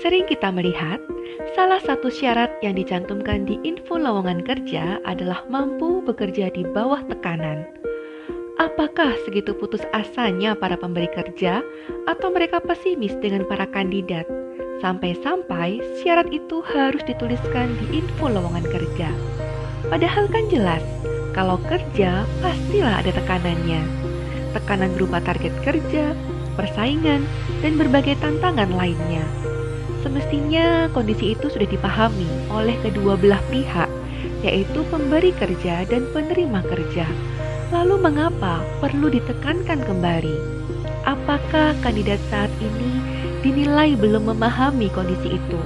Sering kita melihat, salah satu syarat yang dicantumkan di info lowongan kerja adalah mampu bekerja di bawah tekanan. Apakah segitu putus asanya para pemberi kerja, atau mereka pesimis dengan para kandidat? Sampai-sampai syarat itu harus dituliskan di info lowongan kerja. Padahal kan jelas, kalau kerja pastilah ada tekanannya. Tekanan berupa target kerja, persaingan, dan berbagai tantangan lainnya. Semestinya kondisi itu sudah dipahami oleh kedua belah pihak, yaitu pemberi kerja dan penerima kerja. Lalu mengapa perlu ditekankan kembali? Apakah kandidat saat ini dinilai belum memahami kondisi itu?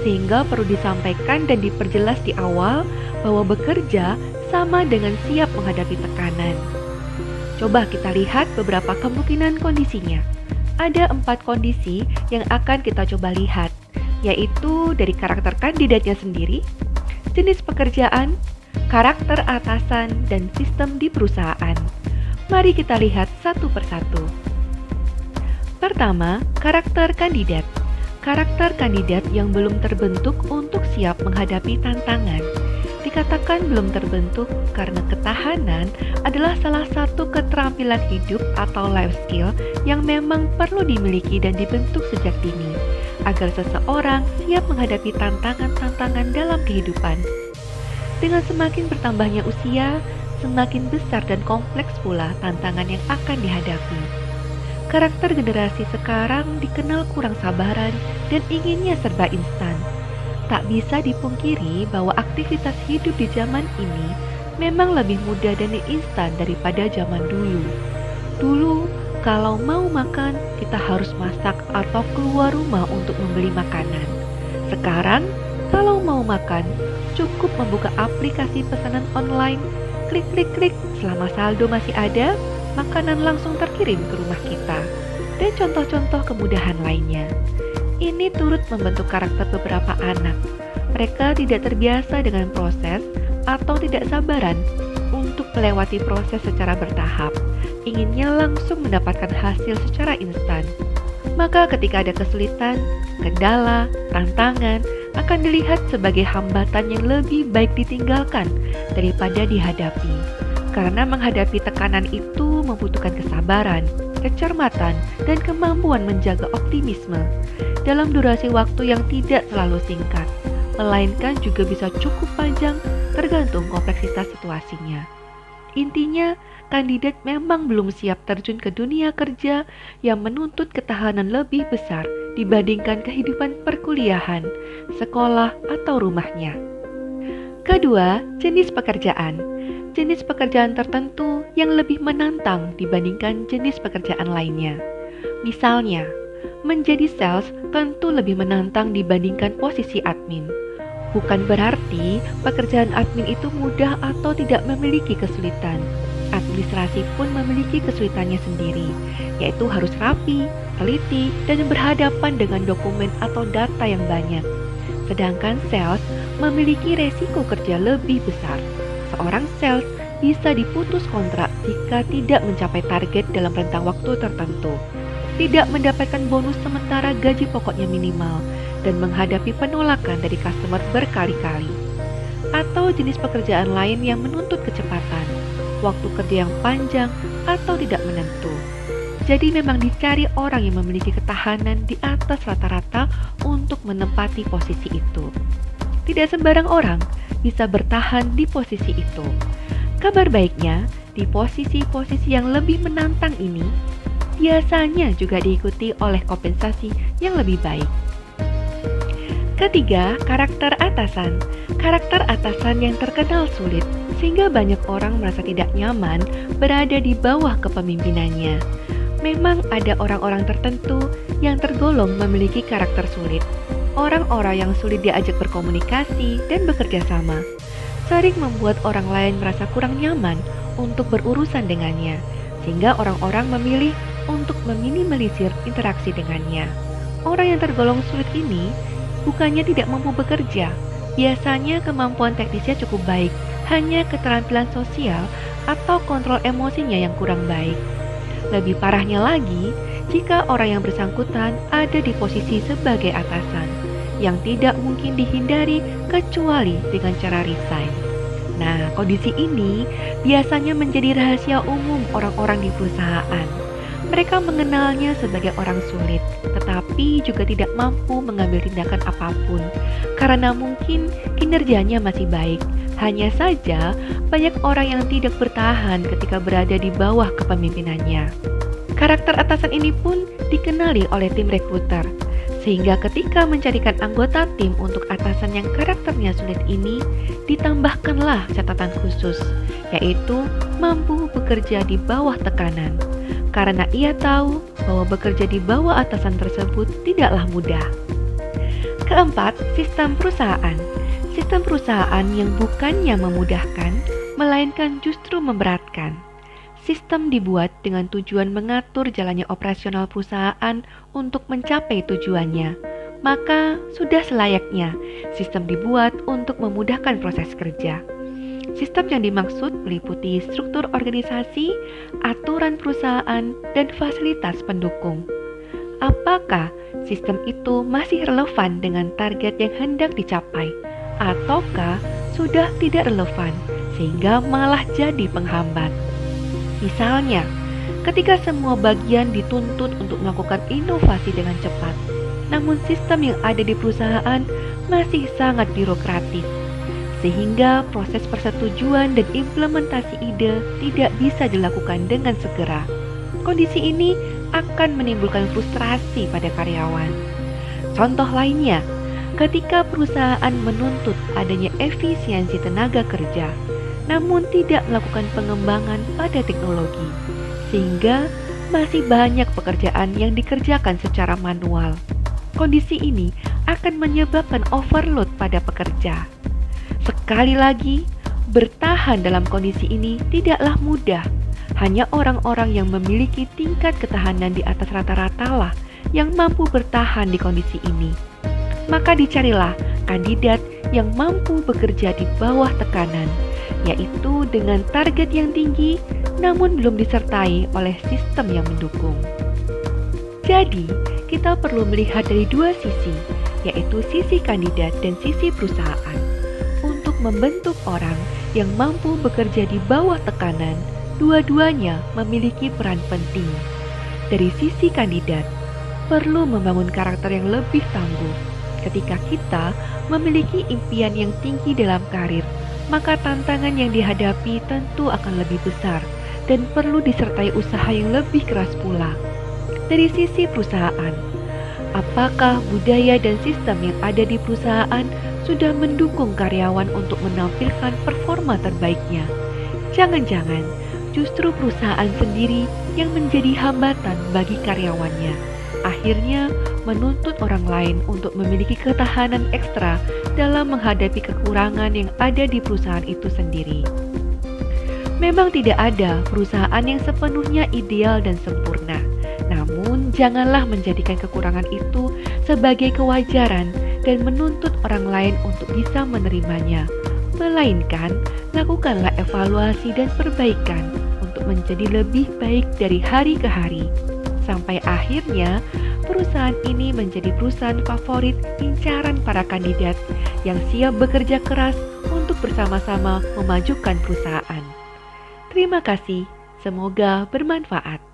Sehingga perlu disampaikan dan diperjelas di awal bahwa bekerja sama dengan siap menghadapi tekanan. Coba kita lihat beberapa kemungkinan kondisinya. Ada 4 kondisi yang akan kita coba lihat, yaitu dari karakter kandidatnya sendiri, jenis pekerjaan, karakter atasan, dan sistem di perusahaan. Mari kita lihat satu persatu. Pertama, karakter kandidat. Karakter kandidat yang belum terbentuk untuk siap menghadapi tantangan. Dikatakan belum terbentuk karena ketahanan adalah salah satu keterampilan hidup atau life skill yang memang perlu dimiliki dan dibentuk sejak dini, agar seseorang siap menghadapi tantangan-tantangan dalam kehidupan. Dengan semakin bertambahnya usia, semakin besar dan kompleks pula tantangan yang akan dihadapi. Karakter generasi sekarang dikenal kurang sabaran dan inginnya serba instan. Tak bisa dipungkiri bahwa aktivitas hidup di zaman ini memang lebih mudah dan instan daripada zaman dulu. Dulu, kalau mau makan, kita harus masak atau keluar rumah untuk membeli makanan. Sekarang, kalau mau makan, cukup membuka aplikasi pesanan online, klik-klik-klik, selama saldo masih ada, makanan langsung terkirim ke rumah kita. Dan contoh-contoh kemudahan lainnya. Ini turut membentuk karakter beberapa anak. Mereka tidak terbiasa dengan proses atau tidak sabaran untuk melewati proses secara bertahap. Inginnya langsung mendapatkan hasil secara instan. Maka ketika ada kesulitan, kendala, tantangan akan dilihat sebagai hambatan yang lebih baik ditinggalkan daripada dihadapi. Karena menghadapi tekanan itu membutuhkan kesabaran, kecermatan, dan kemampuan menjaga optimisme dalam durasi waktu yang tidak selalu singkat, melainkan juga bisa cukup panjang tergantung kompleksitas situasinya. Intinya, kandidat memang belum siap terjun ke dunia kerja yang menuntut ketahanan lebih besar dibandingkan kehidupan perkuliahan, sekolah, atau rumahnya. Kedua, jenis pekerjaan. Jenis pekerjaan tertentu yang lebih menantang dibandingkan jenis pekerjaan lainnya. Misalnya, menjadi sales tentu lebih menantang dibandingkan posisi admin. Bukan berarti pekerjaan admin itu mudah atau tidak memiliki kesulitan. Administrasi pun memiliki kesulitannya sendiri, yaitu harus rapi, teliti, dan berhadapan dengan dokumen atau data yang banyak. Sedangkan sales memiliki resiko kerja lebih besar. Seorang sales bisa diputus kontrak jika tidak mencapai target dalam rentang waktu tertentu, tidak mendapatkan bonus sementara gaji pokoknya minimal, dan menghadapi penolakan dari customer berkali-kali. Atau jenis pekerjaan lain yang menuntut kecepatan, waktu kerja yang panjang, atau tidak menentu. Jadi memang dicari orang yang memiliki ketahanan di atas rata-rata untuk menempati posisi itu. Tidak sembarang orang bisa bertahan di posisi itu. Kabar baiknya, di posisi-posisi yang lebih menantang ini, biasanya juga diikuti oleh kompensasi yang lebih baik. Ketiga, karakter atasan. Karakter atasan yang terkenal sulit, sehingga banyak orang merasa tidak nyaman berada di bawah kepemimpinannya. Memang ada orang-orang tertentu yang tergolong memiliki karakter sulit. Orang-orang yang sulit diajak berkomunikasi dan bekerja sama, sering membuat orang lain merasa kurang nyaman untuk berurusan dengannya, sehingga orang-orang memilih untuk meminimalisir interaksi dengannya. Orang yang tergolong sulit ini bukannya tidak mampu bekerja, biasanya kemampuan teknisnya cukup baik, hanya keterampilan sosial atau kontrol emosinya yang kurang baik. Lebih parahnya lagi, jika orang yang bersangkutan ada di posisi sebagai atasan, yang tidak mungkin dihindari kecuali dengan cara resign. Nah, kondisi ini biasanya menjadi rahasia umum orang-orang di perusahaan. Mereka mengenalnya sebagai orang sulit, tetapi juga tidak mampu mengambil tindakan apapun karena mungkin kinerjanya masih baik. Hanya saja, banyak orang yang tidak bertahan ketika berada di bawah kepemimpinannya. Karakter atasan ini pun dikenali oleh tim rekruter, sehingga ketika mencarikan anggota tim untuk atasan yang karakternya sulit ini, ditambahkanlah catatan khusus, yaitu mampu bekerja di bawah tekanan. Karena ia tahu bahwa bekerja di bawah atasan tersebut tidaklah mudah. Keempat, sistem perusahaan. Sistem perusahaan yang bukannya memudahkan, melainkan justru memberatkan. Sistem dibuat dengan tujuan mengatur jalannya operasional perusahaan untuk mencapai tujuannya. Maka sudah selayaknya sistem dibuat untuk memudahkan proses kerja. Sistem yang dimaksud meliputi struktur organisasi, aturan perusahaan, dan fasilitas pendukung. Apakah sistem itu masih relevan dengan target yang hendak dicapai, ataukah sudah tidak relevan sehingga malah jadi penghambat? Misalnya, ketika semua bagian dituntut untuk melakukan inovasi dengan cepat, namun sistem yang ada di perusahaan masih sangat birokratis, sehingga proses persetujuan dan implementasi ide tidak bisa dilakukan dengan segera. Kondisi ini akan menimbulkan frustrasi pada karyawan. Contoh lainnya, ketika perusahaan menuntut adanya efisiensi tenaga kerja, namun tidak melakukan pengembangan pada teknologi, sehingga masih banyak pekerjaan yang dikerjakan secara manual. Kondisi ini akan menyebabkan overload pada pekerja. Sekali lagi, bertahan dalam kondisi ini tidaklah mudah. Hanya orang-orang yang memiliki tingkat ketahanan di atas rata-rata lah yang mampu bertahan di kondisi ini. Maka dicarilah kandidat yang mampu bekerja di bawah tekanan, yaitu dengan target yang tinggi namun belum disertai oleh sistem yang mendukung. Jadi, kita perlu melihat dari dua sisi, yaitu sisi kandidat dan sisi perusahaan, untuk membentuk orang yang mampu bekerja di bawah tekanan. Dua-duanya memiliki peran penting. Dari sisi kandidat, perlu membangun karakter yang lebih tangguh. Ketika kita memiliki impian yang tinggi dalam karir, maka tantangan yang dihadapi tentu akan lebih besar dan perlu disertai usaha yang lebih keras pula. Dari sisi perusahaan, apakah budaya dan sistem yang ada di perusahaan sudah mendukung karyawan untuk menampilkan performa terbaiknya? Jangan-jangan justru perusahaan sendiri yang menjadi hambatan bagi karyawannya. Akhirnya menuntut orang lain untuk memiliki ketahanan ekstra dalam menghadapi kekurangan yang ada di perusahaan itu sendiri. Memang tidak ada perusahaan yang sepenuhnya ideal dan sempurna. Namun, janganlah menjadikan kekurangan itu sebagai kewajaran dan menuntut orang lain untuk bisa menerimanya. Melainkan, lakukanlah evaluasi dan perbaikan untuk menjadi lebih baik dari hari ke hari. Sampai akhirnya, perusahaan ini menjadi perusahaan favorit incaran para kandidat yang siap bekerja keras untuk bersama-sama memajukan perusahaan. Terima kasih, semoga bermanfaat.